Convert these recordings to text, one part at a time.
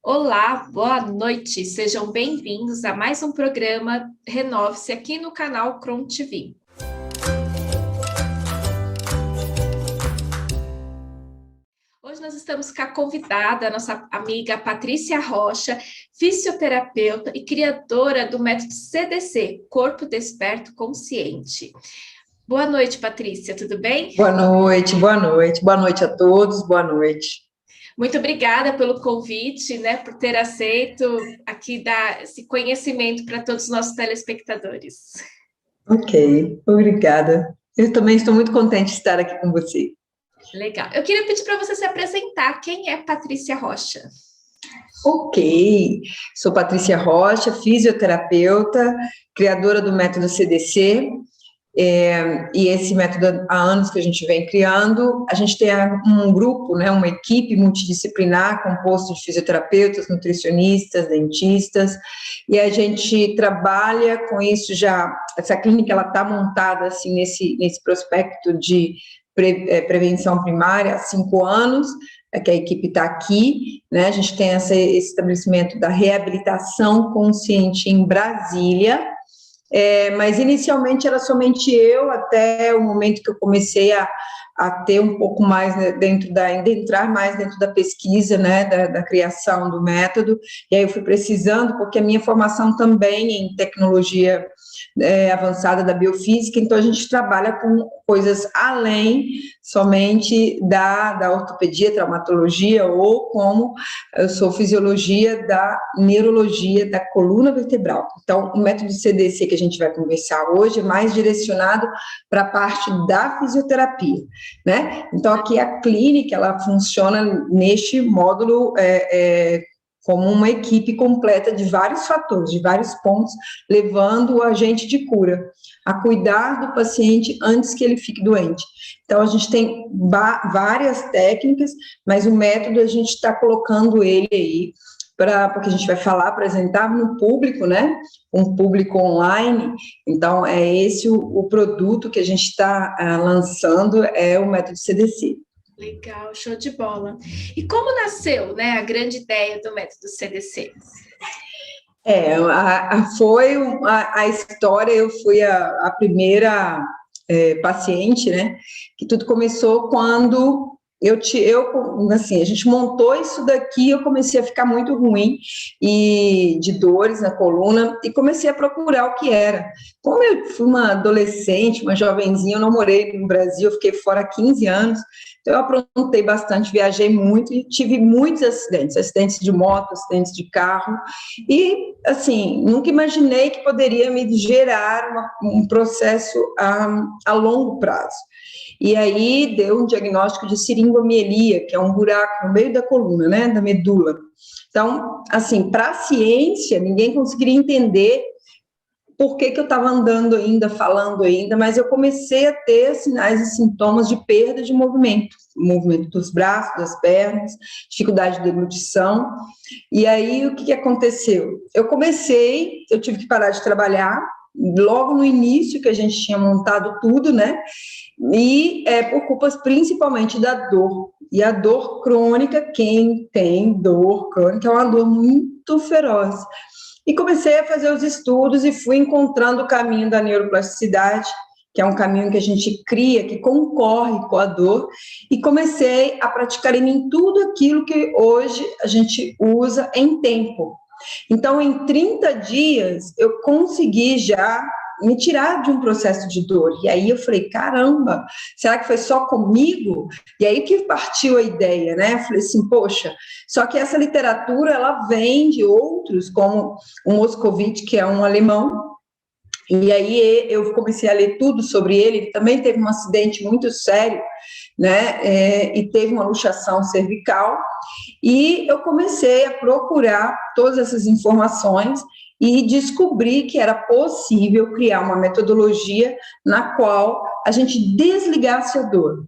Olá, boa noite, sejam bem-vindos a mais um programa Renove-se aqui no canal Cron TV. Hoje nós estamos com a convidada, a nossa amiga Patrícia Rocha, fisioterapeuta e criadora do método CDC, Corpo Desperto Consciente. Boa noite, Patrícia, tudo bem? Boa noite, boa noite a todos, boa noite. Muito obrigada pelo convite, né, por ter aceito aqui dar esse conhecimento para todos os nossos telespectadores. Ok, obrigada. Eu também estou muito contente de estar aqui com você. Legal. Eu queria pedir para você se apresentar. Quem é Patrícia Rocha? Ok, sou Patrícia Rocha, fisioterapeuta, criadora do método CDC, e esse método há anos que a gente vem criando. A gente tem um grupo, né, uma equipe multidisciplinar composto de fisioterapeutas, nutricionistas, dentistas, e a gente trabalha com isso já. Essa clínica ela está montada assim nesse prospecto de prevenção primária há 5 anos, que a equipe está aqui, né? A gente tem esse estabelecimento da reabilitação consciente em Brasília. Mas inicialmente era somente eu, até o momento que eu comecei a ter um pouco mais, né, entrar mais dentro da pesquisa, né, da criação do método, e aí eu fui precisando, porque a minha formação também em tecnologia avançada da biofísica, então a gente trabalha com coisas além somente da ortopedia, traumatologia, ou como eu sou fisiologia da neurologia da coluna vertebral. Então, o método CDC que a gente vai conversar hoje é mais direcionado para a parte da fisioterapia, né? Então, aqui a clínica, ela funciona neste módulo como uma equipe completa de vários fatores, de vários pontos, levando o agente de cura a cuidar do paciente antes que ele fique doente. Então, a gente tem várias técnicas, mas o método a gente está colocando ele aí, porque a gente vai apresentar no público, né? Um público online. Então, é esse o produto que a gente está lançando, é o método CDC. Legal, show de bola. E como nasceu, né, a grande ideia do método CDC? Foi a história. Eu fui a primeira paciente, né? Que tudo começou quando assim, a gente montou isso daqui, eu comecei a ficar muito ruim e de dores na coluna e comecei a procurar o que era. Como eu fui uma adolescente, uma jovenzinha, eu não morei no Brasil, eu fiquei fora há 15 anos, então eu aprontei bastante, viajei muito e tive muitos acidentes de moto, acidentes de carro, e assim, nunca imaginei que poderia me gerar um processo a longo prazo. E aí deu um diagnóstico de seringomielia, que é um buraco no meio da coluna, né, da medula. Então, assim, para a ciência, ninguém conseguiria entender por que eu estava andando ainda, falando ainda, mas eu comecei a ter sinais e sintomas de perda de movimento dos braços, das pernas, dificuldade de deglutição. E aí, o que aconteceu? Eu tive que parar de trabalhar, logo no início que a gente tinha montado tudo, né? E por culpas principalmente da dor. E a dor crônica, quem tem dor crônica, é uma dor muito feroz. E comecei a fazer os estudos e fui encontrando o caminho da neuroplasticidade, que é um caminho que a gente cria, que concorre com a dor, e comecei a praticar em mim tudo aquilo que hoje a gente usa em tempo. Então, em 30 dias, eu consegui já me tirar de um processo de dor. E aí eu falei, caramba, será que foi só comigo? E aí que partiu a ideia, né? Eu falei assim, poxa, só que essa literatura, ela vem de outros, como o Moscovitch, que é um alemão, e aí eu comecei a ler tudo sobre ele. Ele também teve um acidente muito sério, né? E teve uma luxação cervical, e eu comecei a procurar todas essas informações e descobri que era possível criar uma metodologia na qual a gente desligasse a dor.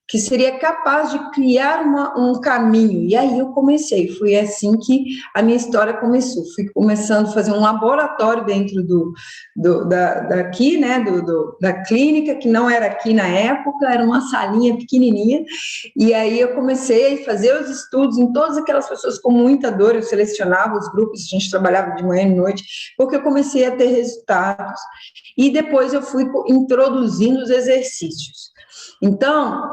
que seria capaz de criar um caminho. E aí eu comecei, foi assim que a minha história começou. Fui começando a fazer um laboratório dentro daqui, né, da clínica, que não era aqui na época, era uma salinha pequenininha, e aí eu comecei a fazer os estudos em todas aquelas pessoas com muita dor, eu selecionava os grupos, a gente trabalhava de manhã e noite, porque eu comecei a ter resultados, e depois eu fui introduzindo os exercícios. Então,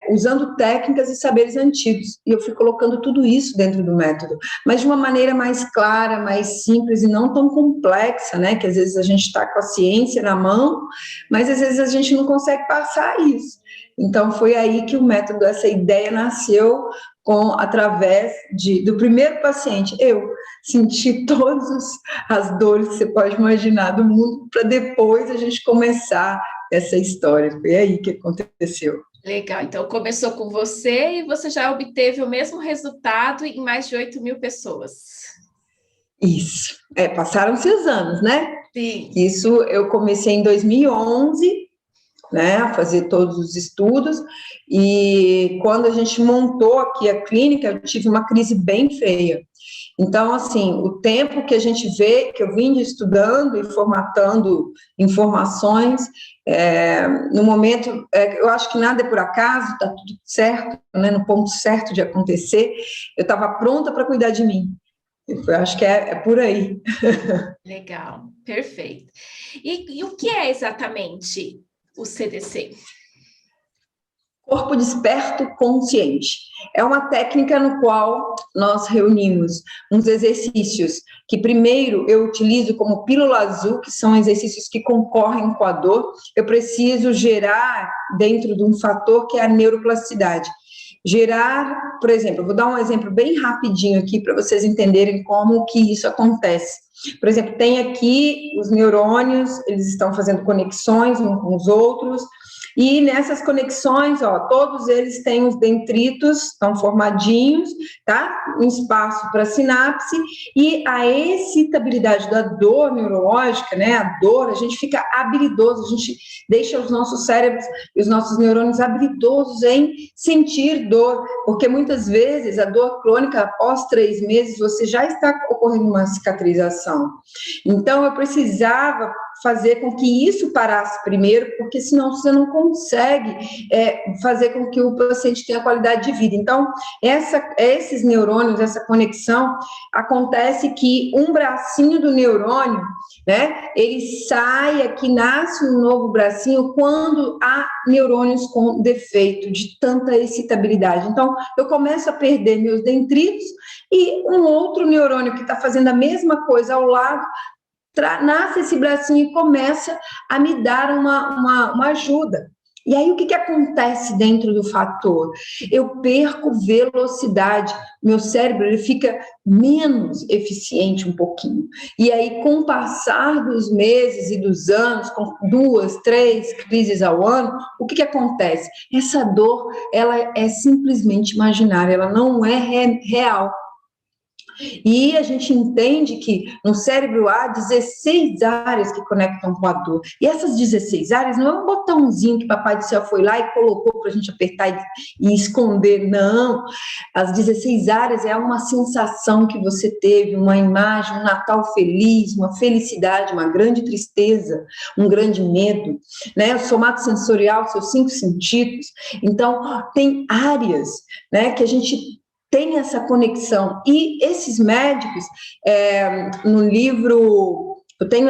usando técnicas e saberes antigos, e eu fui colocando tudo isso dentro do método, mas de uma maneira mais clara, mais simples e não tão complexa, né, que às vezes a gente está com a ciência na mão, mas às vezes a gente não consegue passar isso. Então, foi aí que o método, essa ideia nasceu através do primeiro paciente. Eu senti todas as dores que você pode imaginar do mundo, para depois a gente começar essa história. Foi aí que aconteceu. Legal, então começou com você e você já obteve o mesmo resultado em mais de 8.000 pessoas. Isso, passaram-se os anos, né? Sim. Isso eu comecei em 2011, né, a fazer todos os estudos, e quando a gente montou aqui a clínica, eu tive uma crise bem feia. Então, assim, o tempo que a gente vê, que eu vim estudando e formatando informações, no momento, eu acho que nada é por acaso, está tudo certo, né, no ponto certo de acontecer, eu estava pronta para cuidar de mim. Eu acho que é por aí. Legal, perfeito. E o que é exatamente o CDC? Corpo desperto consciente. É uma técnica no qual nós reunimos uns exercícios que primeiro eu utilizo como pílula azul, que são exercícios que concorrem com a dor. Eu preciso gerar dentro de um fator que é a neuroplasticidade. Gerar, por exemplo, eu vou dar um exemplo bem rapidinho aqui para vocês entenderem como que isso acontece. Por exemplo, tem aqui os neurônios, eles estão fazendo conexões uns com os outros, e nessas conexões, todos eles têm os dendritos, estão formadinhos, tá? Um espaço para sinapse, e a excitabilidade da dor neurológica, né? A dor, a gente fica habilidoso, a gente deixa os nossos cérebros e os nossos neurônios habilidosos em sentir dor, porque muitas vezes a dor crônica, após 3 meses, você já está ocorrendo uma cicatrização. Então, eu precisava fazer com que isso parasse primeiro, porque senão você não consegue fazer com que o paciente tenha qualidade de vida. Então, esses neurônios, essa conexão, acontece que um bracinho do neurônio, né, ele sai aqui, nasce um novo bracinho quando há neurônios com defeito de tanta excitabilidade. Então, eu começo a perder meus dendritos e um outro neurônio que está fazendo a mesma coisa ao lado, nasce esse bracinho e começa a me dar uma ajuda. E aí, o que acontece dentro do fator? Eu perco velocidade, meu cérebro ele fica menos eficiente um pouquinho. E aí, com o passar dos meses e dos anos, com 2, 3 crises ao ano, o que acontece? Essa dor, ela é simplesmente imaginária, ela não é real. E a gente entende que no cérebro há 16 áreas que conectam com a dor. E essas 16 áreas não é um botãozinho que Papai do Céu foi lá e colocou para a gente apertar e esconder, não. As 16 áreas é uma sensação que você teve, uma imagem, um Natal feliz, uma felicidade, uma grande tristeza, um grande medo, né? O somato sensorial, seus 5 sentidos. Então, tem áreas, né, que a gente tem essa conexão, e esses médicos, no livro, eu tenho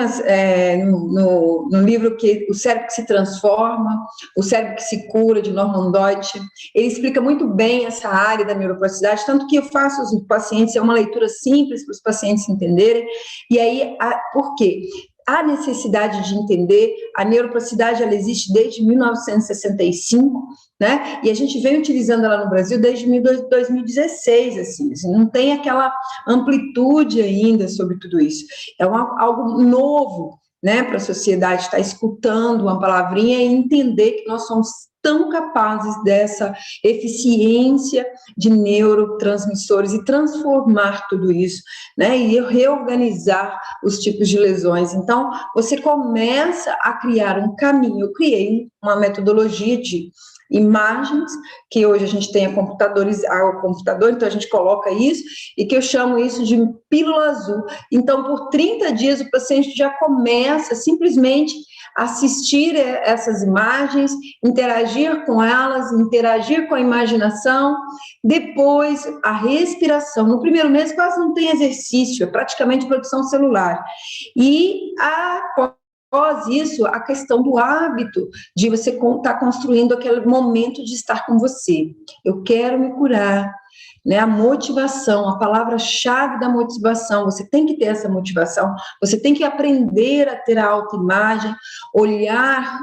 no livro que O Cérebro que se Transforma, O Cérebro que se Cura, de Norman Deutsch, ele explica muito bem essa área da neuroplasticidade, tanto que eu faço os pacientes, é uma leitura simples para os pacientes entenderem, e aí, por quê? Há necessidade de entender, a neuroplasticidade ela existe desde 1965, né? E a gente vem utilizando ela no Brasil desde 2016, assim, não tem aquela amplitude ainda sobre tudo isso. É algo novo, né, para a sociedade estar escutando uma palavrinha e entender que nós somos tão capazes dessa eficiência de neurotransmissores e transformar tudo isso, né, e reorganizar os tipos de lesões. Então, você começa a criar um caminho. Eu criei uma metodologia de imagens, que hoje a gente tem o computador, então a gente coloca isso, e que eu chamo isso de pílula azul. Então, por 30 dias, o paciente já começa simplesmente a assistir essas imagens, interagir com elas, interagir com a imaginação, depois a respiração. No primeiro mês quase não tem exercício, é praticamente produção celular. E após isso, a questão do hábito de você estar construindo aquele momento de estar com você. Eu quero me curar, né? A motivação, a palavra-chave da motivação, você tem que ter essa motivação, você tem que aprender a ter a autoimagem, olhar,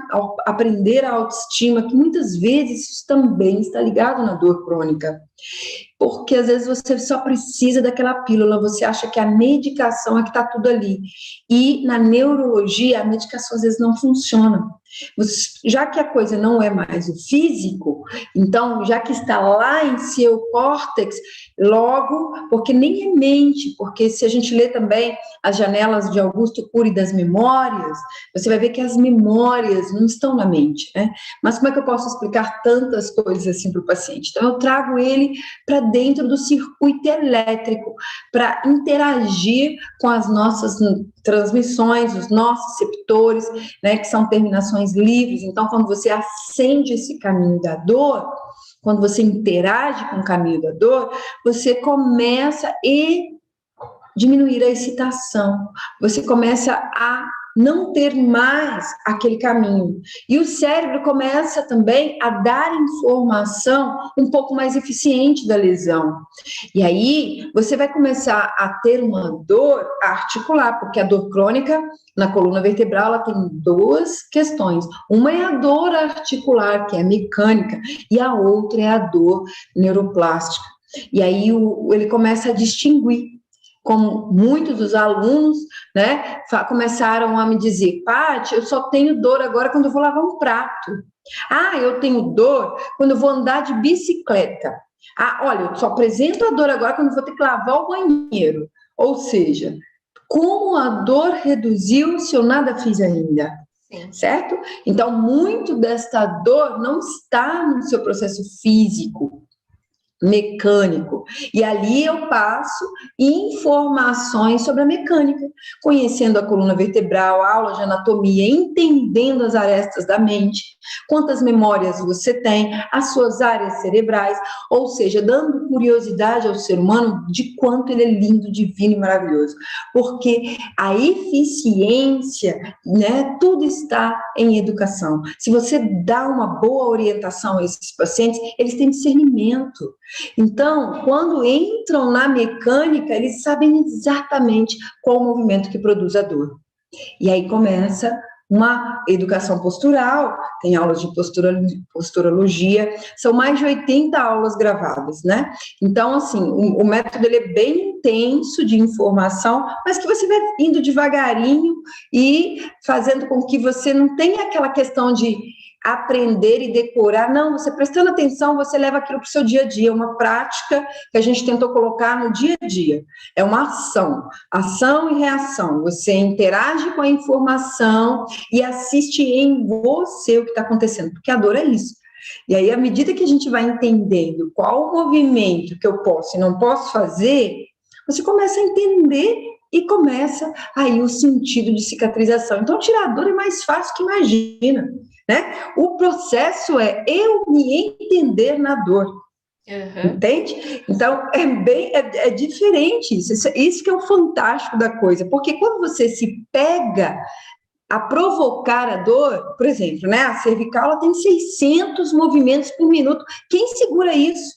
aprender a autoestima, que muitas vezes isso também está ligado na dor crônica. Porque às vezes você só precisa daquela pílula, você acha que a medicação é que está tudo ali. E na neurologia, a medicação às vezes não funciona. Já que a coisa não é mais o físico, então, já que está lá em seu córtex, logo, porque nem é mente, porque se a gente lê também as janelas de Augusto Cury das memórias, você vai ver que as memórias não estão na mente, né? Mas como é que eu posso explicar tantas coisas assim para o paciente? Então, eu trago ele para dentro do circuito elétrico, para interagir com as nossas transmissões, os nossos receptores, né, que são terminações livres. Então, quando você acende esse caminho da dor, quando você interage com o caminho da dor, você começa a diminuir a excitação, você começa a não ter mais aquele caminho. E o cérebro começa também a dar informação um pouco mais eficiente da lesão. E aí, você vai começar a ter uma dor articular, porque a dor crônica na coluna vertebral, ela tem duas questões. Uma é a dor articular, que é mecânica, e a outra é a dor neuroplástica. E aí, ele começa a distinguir. Como muitos dos alunos, né, começaram a me dizer, Paty, eu só tenho dor agora quando eu vou lavar um prato. Ah, eu tenho dor quando eu vou andar de bicicleta. Ah, olha, eu só apresento a dor agora quando eu vou ter que lavar o banheiro. Ou seja, como a dor reduziu se eu nada fiz ainda? Sim. Certo? Então, muito desta dor não está no seu processo físico, mecânico, e ali eu passo informações sobre a mecânica, conhecendo a coluna vertebral, aula de anatomia, entendendo as arestas da mente, quantas memórias você tem, as suas áreas cerebrais, ou seja, dando curiosidade ao ser humano de quanto ele é lindo, divino e maravilhoso, porque a eficiência, né, tudo está em educação. Se você dá uma boa orientação a esses pacientes, eles têm discernimento. Então, quando entram na mecânica, eles sabem exatamente qual o movimento que produz a dor. E aí começa uma educação postural, tem aulas de posturologia, são mais de 80 aulas gravadas, né? Então, assim, o método ele é bem intenso de informação, mas que você vai indo devagarinho e fazendo com que você não tenha aquela questão de aprender e decorar, não, você prestando atenção, você leva aquilo para o seu dia a dia, uma prática que a gente tentou colocar no dia a dia, é uma ação e reação, você interage com a informação e assiste em você o que está acontecendo, porque a dor é isso. E aí, à medida que a gente vai entendendo qual o movimento que eu posso e não posso fazer, você começa a entender e começa aí o sentido de cicatrização. Então, tirar a dor é mais fácil que imagina, né? O processo é eu me entender na dor, entende? Então, é diferente isso que é o fantástico da coisa, porque quando você se pega a provocar a dor, por exemplo, né? A cervical ela tem 600 movimentos por minuto, quem segura isso?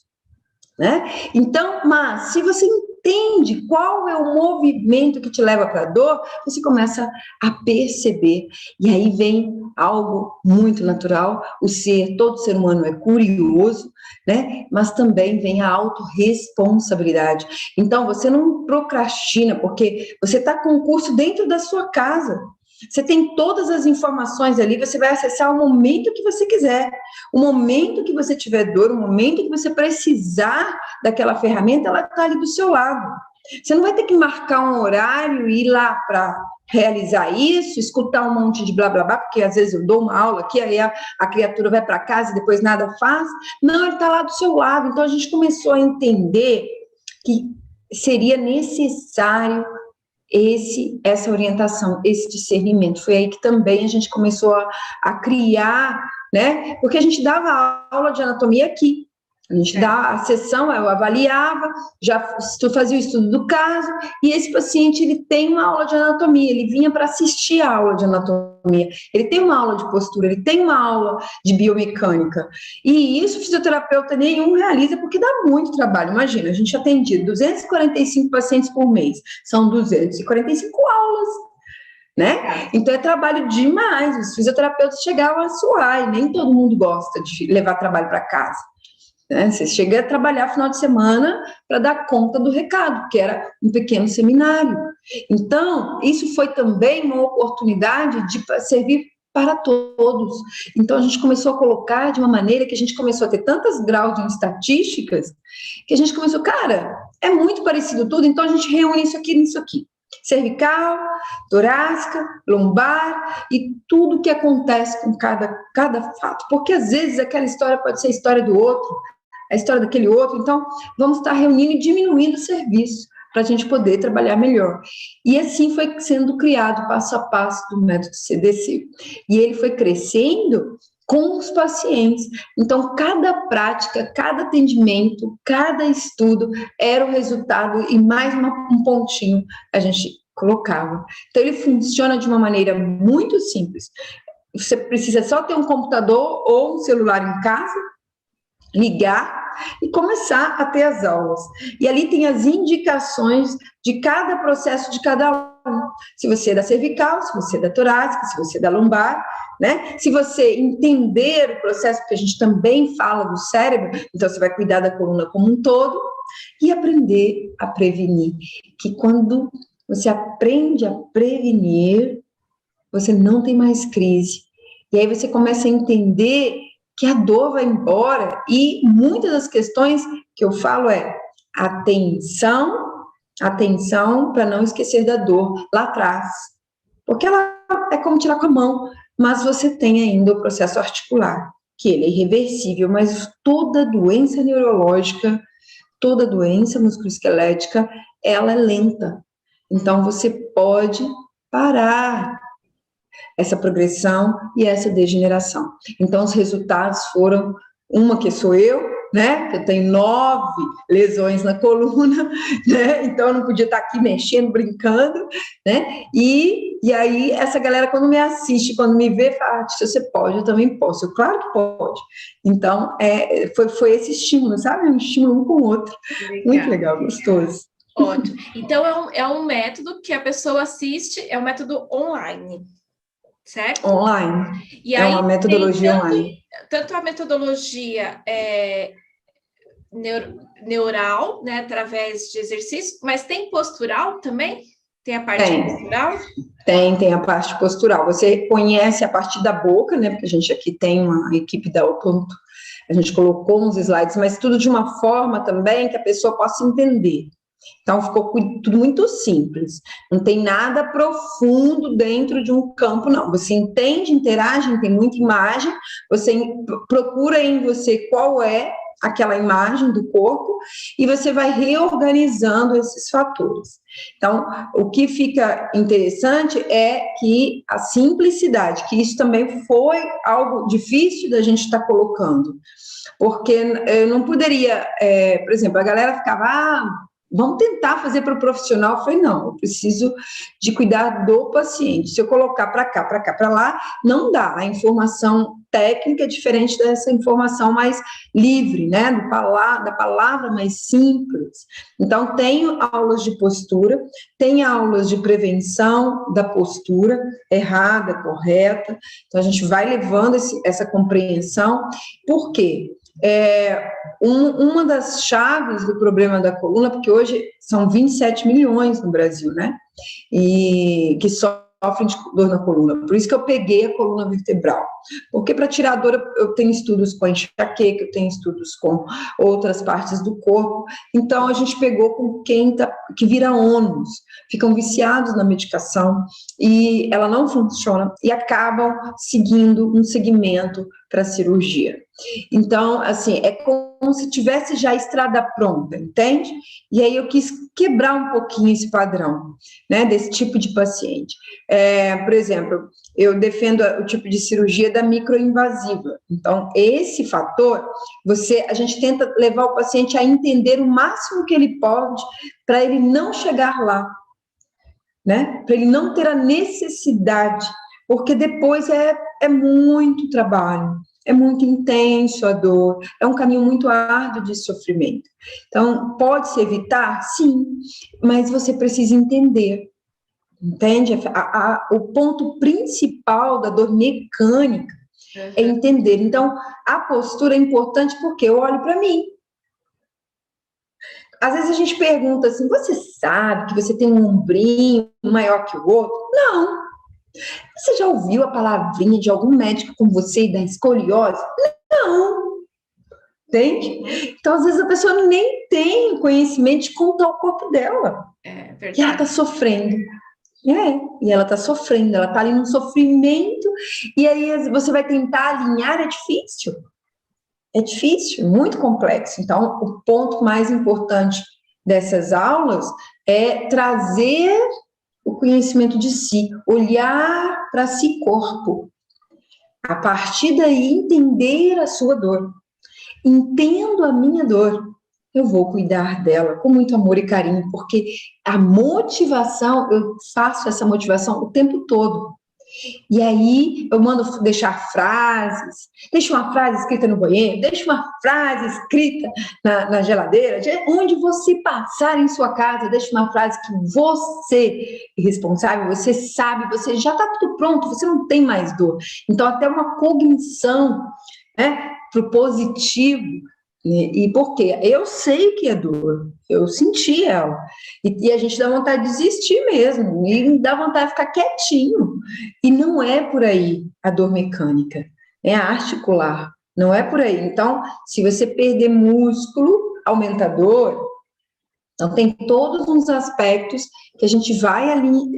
Né? Então, mas se você entende qual é o movimento que te leva para a dor, você começa a perceber, e aí vem algo muito natural, todo ser humano é curioso, né? Mas também vem a autorresponsabilidade. Então, você não procrastina, porque você está com o curso dentro da sua casa, você tem todas as informações ali, você vai acessar o momento que você quiser, o momento que você tiver dor, o momento que você precisar daquela ferramenta, ela está ali do seu lado. Você não vai ter que marcar um horário e ir lá para realizar isso, escutar um monte de blá, blá, blá, porque às vezes eu dou uma aula aqui, aí a criatura vai para casa e depois nada faz. Não, ele está lá do seu lado. Então, a gente começou a entender que seria necessário essa orientação, esse discernimento. Foi aí que também a gente começou a criar, né? Porque a gente dava aula de anatomia aqui. A gente dá a sessão, eu avaliava, fazia o estudo do caso, e esse paciente, ele tem uma aula de anatomia, ele vinha para assistir a aula de anatomia, ele tem uma aula de postura, ele tem uma aula de biomecânica, e isso o fisioterapeuta nenhum realiza, porque dá muito trabalho. Imagina, a gente atendia 245 pacientes por mês, são 245 aulas, né? Então é trabalho demais, os fisioterapeutas chegavam a suar, e nem todo mundo gosta de levar trabalho para casa. Você chega a trabalhar final de semana para dar conta do recado, que era um pequeno seminário. Então, isso foi também uma oportunidade de servir para todos. Então, a gente começou a colocar de uma maneira que a gente começou a ter tantos graus de estatísticas, que a gente começou, cara, é muito parecido tudo, então a gente reúne isso aqui nisso aqui. Cervical, torácica, lombar e tudo que acontece com cada fato. Porque, às vezes, aquela história pode ser a história do outro, a história daquele outro, então vamos estar reunindo e diminuindo o serviço para a gente poder trabalhar melhor. E assim foi sendo criado passo a passo do método CDC. E ele foi crescendo com os pacientes. Então, cada prática, cada atendimento, cada estudo era o resultado e mais um pontinho a gente colocava. Então, ele funciona de uma maneira muito simples. Você precisa só ter um computador ou um celular em casa, ligar e começar a ter as aulas. E ali tem as indicações de cada processo de cada um. Se você é da cervical, se você é da torácica, se você é da lombar, né? Se você entender o processo, porque a gente também fala do cérebro, então você vai cuidar da coluna como um todo e aprender a prevenir. Que quando você aprende a prevenir, você não tem mais crise. E aí você começa a entender que a dor vai embora, e muitas das questões que eu falo é atenção para não esquecer da dor lá atrás, porque ela é como tirar com a mão, mas você tem ainda o processo articular, que ele é irreversível, mas toda doença neurológica, toda doença musculoesquelética, ela é lenta, então você pode parar essa progressão e essa degeneração. Então, os resultados foram, uma que sou eu, né, que eu tenho 9 lesões na coluna, né, então eu não podia estar aqui mexendo, brincando, né, e aí essa galera quando me assiste, quando me vê, fala, se você pode, eu também posso. Eu, claro que pode. Então, foi esse estímulo, sabe, um estímulo um com o outro. Legal. Muito legal, gostoso. Ótimo. Então, é um método que a pessoa assiste, é um método online. Certo? Online. E aí, uma metodologia online. Tanto a metodologia neural, né, através de exercício, mas tem postural também? Tem a parte postural? Tem a parte postural. Você conhece a parte da boca, né? Porque a gente aqui tem uma equipe da Oponto, a gente colocou uns slides, mas tudo de uma forma também que a pessoa possa entender. Então, ficou tudo muito simples. Não tem nada profundo dentro de um campo, não. Você entende, interage, tem muita imagem, você procura em você qual é aquela imagem do corpo e você vai reorganizando esses fatores. Então, o que fica interessante é que a simplicidade, que isso também foi algo difícil da gente estar colocando, porque eu não poderia, por exemplo, a galera ficava... vamos tentar fazer para o profissional. Eu falei, não, eu preciso de cuidar do paciente. Se eu colocar para cá, para lá, não dá. A informação técnica é diferente dessa informação mais livre, né? Da palavra mais simples. Então, tenho aulas de postura, tem aulas de prevenção da postura, errada, correta. Então, a gente vai levando essa compreensão. Por quê? Uma das chaves do problema da coluna, porque hoje são 27 milhões no Brasil, né? E que sofrem sofrem de dor na coluna. Por isso que eu peguei a coluna vertebral. Porque para tirar a dor, eu tenho estudos com enxaqueca, eu tenho estudos com outras partes do corpo. Então, a gente pegou com que vira ônus, ficam viciados na medicação e ela não funciona e acabam seguindo um segmento para a cirurgia. Então, assim, é como se tivesse já a estrada pronta, entende? E aí eu quis quebrar um pouquinho esse padrão, né, desse tipo de paciente. Por exemplo, eu defendo o tipo de cirurgia da microinvasiva. Então, esse fator, a gente tenta levar o paciente a entender o máximo que ele pode para ele não chegar lá, né? Para ele não ter a necessidade, porque depois é muito trabalho, é muito intenso a dor, é um caminho muito árduo de sofrimento. Então, pode-se evitar? Sim, mas você precisa entender, entende? O ponto principal da dor mecânica é entender. Então, a postura é importante porque eu olho para mim. Às vezes a gente pergunta assim, você sabe que você tem um ombrinho maior que o outro? Não. Você já ouviu a palavrinha de algum médico com você e da escoliose? Não. Entende? Então, às vezes a pessoa nem tem conhecimento de como está o corpo dela. É verdade. E ela está sofrendo. E ela está sofrendo, ela está ali num sofrimento, e aí você vai tentar alinhar, é difícil, muito complexo. Então, o ponto mais importante dessas aulas é trazer o conhecimento de si, olhar para si corpo, a partir daí entender a sua dor. Entendo a minha dor, eu vou cuidar dela com muito amor e carinho, porque a motivação, eu faço essa motivação o tempo todo. E aí eu mando deixar frases, deixo uma frase escrita no banheiro, deixo uma frase escrita na geladeira, onde você passar em sua casa, deixo uma frase que você é responsável, você sabe, você já está tudo pronto, você não tem mais dor. Então, até uma cognição, né, para o positivo. E por quê? Eu sei o que é dor, eu senti ela, e a gente dá vontade de desistir mesmo, e dá vontade de ficar quietinho, e não é por aí a dor mecânica, é a articular, não é por aí. Então, se você perder músculo, aumenta a dor. Então, tem todos uns aspectos que a gente vai ali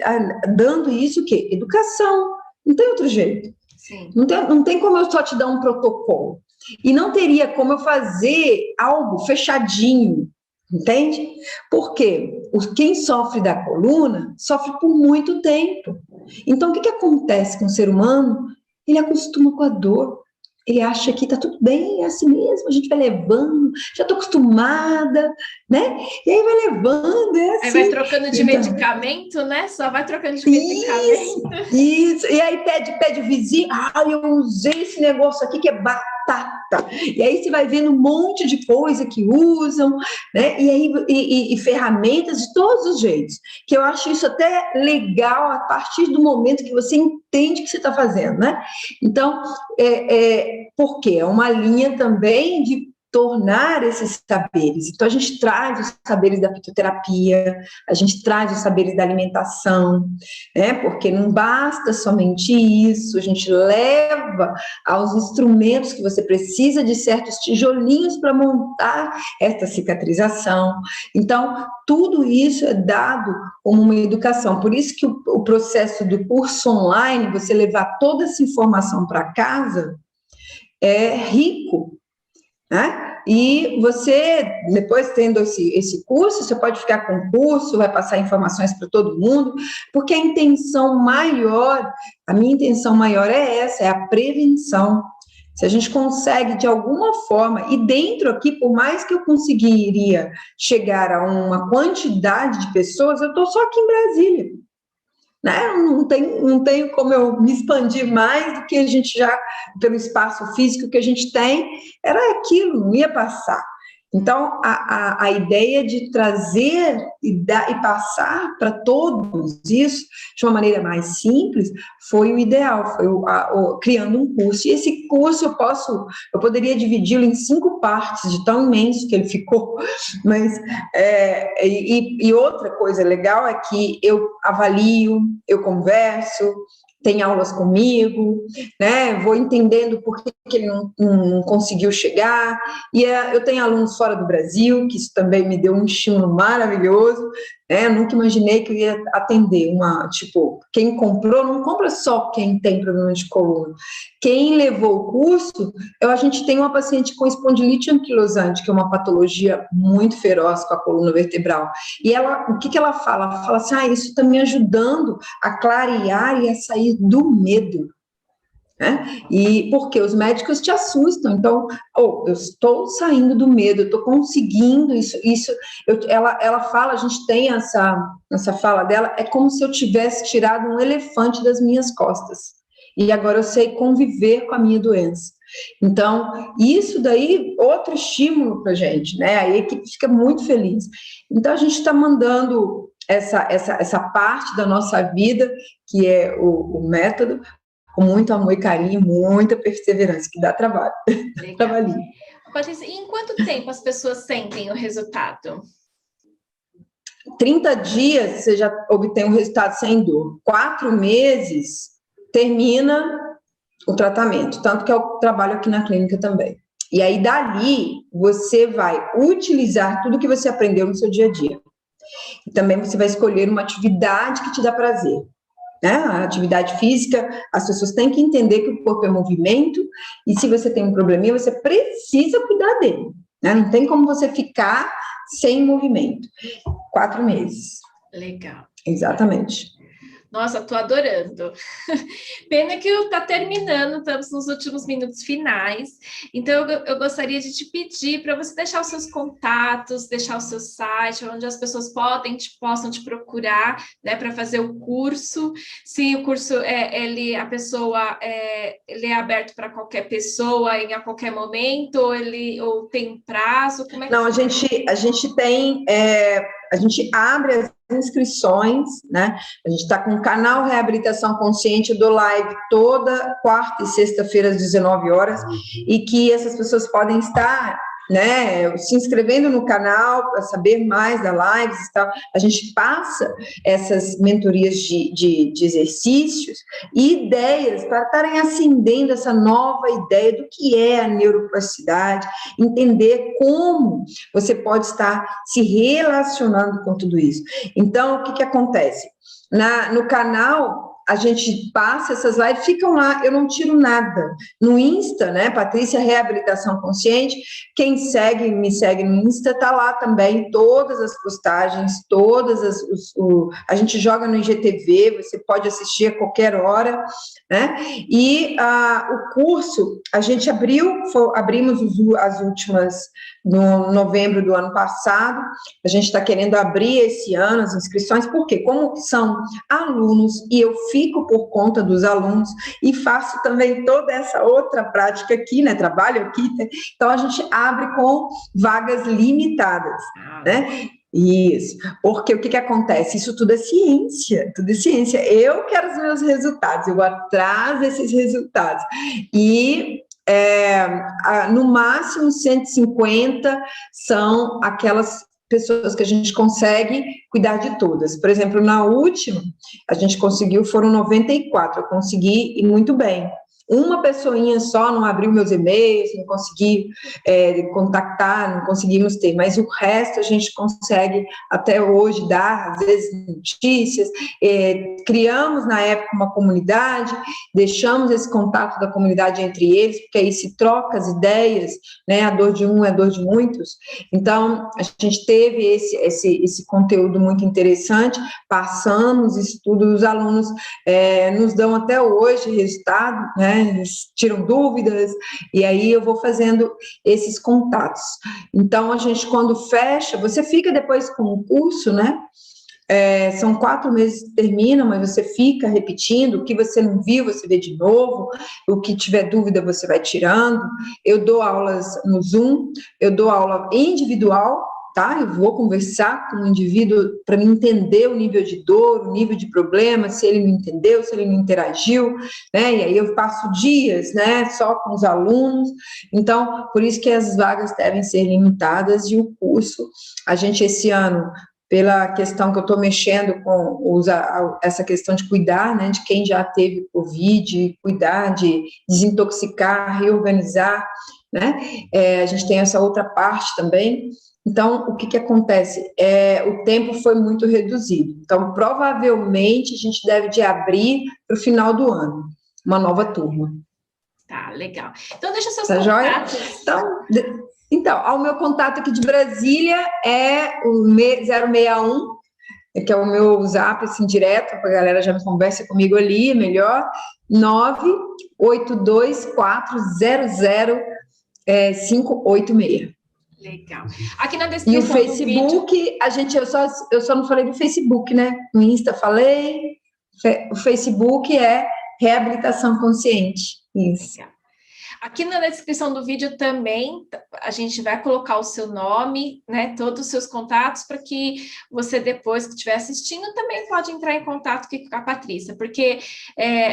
dando isso, o quê? Educação, não tem outro jeito. Sim. Não tem como eu só te dar um protocolo. E não teria como eu fazer algo fechadinho, entende? Porque quem sofre da coluna sofre por muito tempo. Então, o que acontece com o ser humano? Ele acostuma com a dor. Ele acha que tá tudo bem, é assim mesmo, a gente vai levando, já tô acostumada, né? E aí vai levando, é assim. Aí vai trocando de medicamento, né? Só vai trocando de medicamento. Isso. E aí pede o vizinho, eu usei esse negócio aqui que é batata. E aí você vai vendo um monte de coisa que usam, né? E aí e ferramentas de todos os jeitos. Que eu acho isso até legal a partir do momento que você entende o que você está fazendo, né? Então, porque é uma linha também de tornar esses saberes. Então, a gente traz os saberes da fitoterapia, a gente traz os saberes da alimentação, né? Porque não basta somente isso, a gente leva aos instrumentos que você precisa de certos tijolinhos para montar esta cicatrização. Então, tudo isso é dado como uma educação. Por isso que o processo do curso online, você levar toda essa informação para casa, é rico, né? E você, depois tendo esse curso, você pode ficar com o curso, vai passar informações para todo mundo, porque a minha intenção maior é essa, é a prevenção. Se a gente consegue, de alguma forma, e dentro aqui, por mais que eu conseguiria chegar a uma quantidade de pessoas, eu estou só aqui em Brasília. Né? Não tenho como eu me expandir mais do que a gente já, pelo espaço físico que a gente tem, era aquilo, não ia passar. Então, a ideia de trazer e passar para todos isso de uma maneira mais simples foi o ideal, foi criando um curso. E esse curso eu poderia dividi-lo em 5 partes, de tão imenso que ele ficou, mas e outra coisa legal é que eu avalio, eu converso, tem aulas comigo, né? Vou entendendo por que ele não conseguiu chegar. E eu tenho alunos fora do Brasil, que isso também me deu um estímulo maravilhoso, né? Eu nunca imaginei que eu ia atender quem comprou, não compra só quem tem problema de coluna. Quem levou o curso, a gente tem uma paciente com espondilite anquilosante, que é uma patologia muito feroz com a coluna vertebral. E o que ela fala? Ela fala assim, isso está me ajudando a clarear e a sair do medo. Né? E porque os médicos te assustam, então, eu estou saindo do medo, eu estou conseguindo isso. Ela fala, a gente tem essa fala dela, é como se eu tivesse tirado um elefante das minhas costas, e agora eu sei conviver com a minha doença. Então, isso daí, outro estímulo para a gente, né? A equipe fica muito feliz. Então, a gente está mandando essa parte da nossa vida, que é o método, com muito amor e carinho, muita perseverança, que dá trabalho. Trabalhinho. Patrícia, e em quanto tempo as pessoas sentem o resultado? 30 dias você já obtém um resultado sem dor. 4 meses termina o tratamento, tanto que eu trabalho aqui na clínica também. E aí, dali, você vai utilizar tudo que você aprendeu no seu dia a dia. E também você vai escolher uma atividade que te dá prazer. Né? A atividade física, as pessoas têm que entender que o corpo é movimento, e se você tem um probleminha, você precisa cuidar dele. Né? Não tem como você ficar sem movimento. 4 meses. Legal. Exatamente. Nossa, estou adorando. Pena que está terminando, estamos nos últimos minutos finais. Então, eu gostaria de te pedir para você deixar os seus contatos, deixar o seu site, onde as pessoas possam te procurar, né, para fazer o curso. Se o curso ele é aberto para qualquer pessoa a qualquer momento, ou tem prazo? Como é que Não, a gente tem, a gente abre as inscrições, né? A gente está com o canal Reabilitação Consciente do live toda quarta e sexta-feira às 19 horas, e que essas pessoas podem estar, né, se inscrevendo no canal para saber mais da live e tal. A gente passa essas mentorias de exercícios e ideias para estarem acendendo essa nova ideia do que é a neuroplasticidade, entender como você pode estar se relacionando com tudo isso. Então, o que acontece? No canal, a gente passa essas lives, ficam lá, eu não tiro nada. No Insta, né, Patrícia Reabilitação Consciente, quem me segue no Insta, tá lá também, todas as postagens, a gente joga no IGTV, você pode assistir a qualquer hora, né, e o curso, a gente abrimos as últimas, no novembro do ano passado, a gente está querendo abrir esse ano as inscrições, porque como são alunos, e eu fico por conta dos alunos, e faço também toda essa outra prática aqui, né, trabalho aqui, né? Então a gente abre com vagas limitadas, né? Isso, porque o que acontece? Isso tudo é ciência, Eu quero os meus resultados, eu vou atrás desses resultados, e no máximo 150 são aquelas pessoas que a gente consegue cuidar de todas. Por exemplo, na última, a gente conseguiu, foram 94, eu consegui ir muito bem. Uma pessoinha só não abriu meus e-mails, não consegui contactar, não conseguimos ter, mas o resto a gente consegue até hoje dar, às vezes, notícias. Criamos, na época, uma comunidade, deixamos esse contato da comunidade entre eles, porque aí se troca as ideias, né? A dor de um é a dor de muitos. Então, a gente teve esse conteúdo muito interessante, passamos isso tudo, os alunos nos dão até hoje resultado, né? Eles tiram dúvidas, e aí eu vou fazendo esses contatos. Então, a gente, quando fecha, você fica depois com o curso, né? São 4 meses que terminam, mas você fica repetindo, o que você não viu, você vê de novo, o que tiver dúvida, você vai tirando. Eu dou aulas no Zoom, eu dou aula individual, tá? Eu vou conversar com o indivíduo para me entender o nível de dor, o nível de problema, se ele não entendeu, se ele não interagiu, né? E aí eu passo dias, né, só com os alunos. Então, por isso que as vagas devem ser limitadas e o curso, a gente esse ano, pela questão que eu estou mexendo com essa questão de cuidar, né, de quem já teve Covid, cuidar, de desintoxicar, reorganizar, né? A gente tem essa outra parte também. Então, o que acontece? O tempo foi muito reduzido. Então, provavelmente, a gente deve de abrir para o final do ano, uma nova turma. Tá, legal. Então, deixa seus contatos. Então, o meu contato aqui de Brasília é o 061, que é o meu zap, assim, direto, para a galera já me conversa comigo ali, é melhor, 982400586. Legal. Aqui na descrição e o Facebook, do vídeo... eu só não falei do Facebook, né? No Insta falei, o Facebook é Reabilitação Consciente. Isso. Legal. Aqui na descrição do vídeo também a gente vai colocar o seu nome, né, todos os seus contatos, para que você depois que estiver assistindo também pode entrar em contato aqui com a Patrícia, porque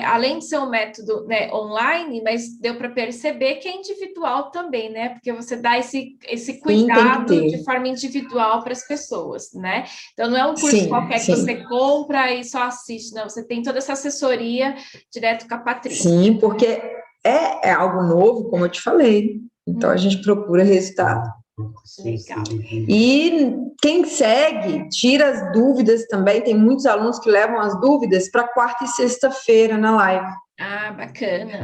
além de ser um método, né, online, mas deu para perceber que é individual também, né, porque você dá esse cuidado de forma individual para as pessoas, né, então não é um curso qualquer que você compra e só assiste, não, você tem toda essa assessoria direto com a Patrícia. Sim, porque é algo novo, como eu te falei. Então, a gente procura resultado. Legal. E quem segue, tira as dúvidas também. Tem muitos alunos que levam as dúvidas para quarta e sexta-feira na live. Ah, bacana.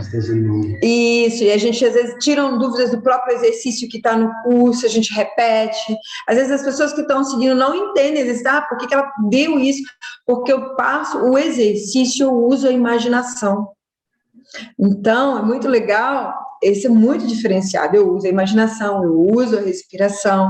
Isso, e a gente às vezes tira dúvidas do próprio exercício que está no curso, a gente repete. Às vezes as pessoas que estão seguindo não entendem, às vezes, por que ela deu isso? Porque eu passo o exercício, eu uso a imaginação. Então, é muito legal, esse é muito diferenciado, eu uso a imaginação, eu uso a respiração,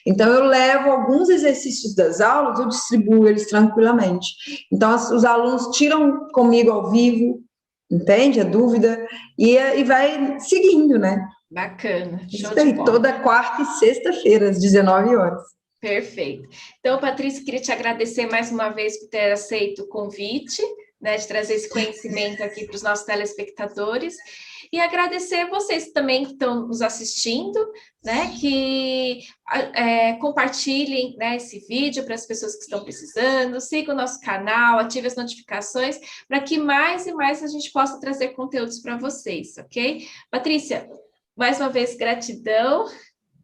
então eu levo alguns exercícios das aulas, eu distribuo eles tranquilamente, então os alunos tiram comigo ao vivo, entende? A dúvida, e vai seguindo, né? Bacana, show Isso aí, de bola. toda quarta e sexta-feira, às 19 horas. Perfeito. Então, Patrícia, queria te agradecer mais uma vez por ter aceito o convite, né, de trazer esse conhecimento aqui para os nossos telespectadores, e agradecer vocês também que estão nos assistindo, né, que compartilhem, né, esse vídeo para as pessoas que estão precisando, sigam o nosso canal, ative as notificações, para que mais e mais a gente possa trazer conteúdos para vocês, ok? Patrícia, mais uma vez, gratidão.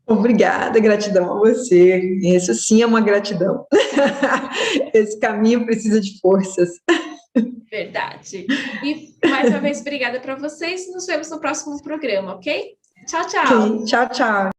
Obrigada, gratidão a você. Isso sim é uma gratidão. Esse caminho precisa de forças. Verdade. E mais uma vez, obrigada para vocês. Nos vemos no próximo programa, ok? Tchau, tchau. Okay, tchau, tchau.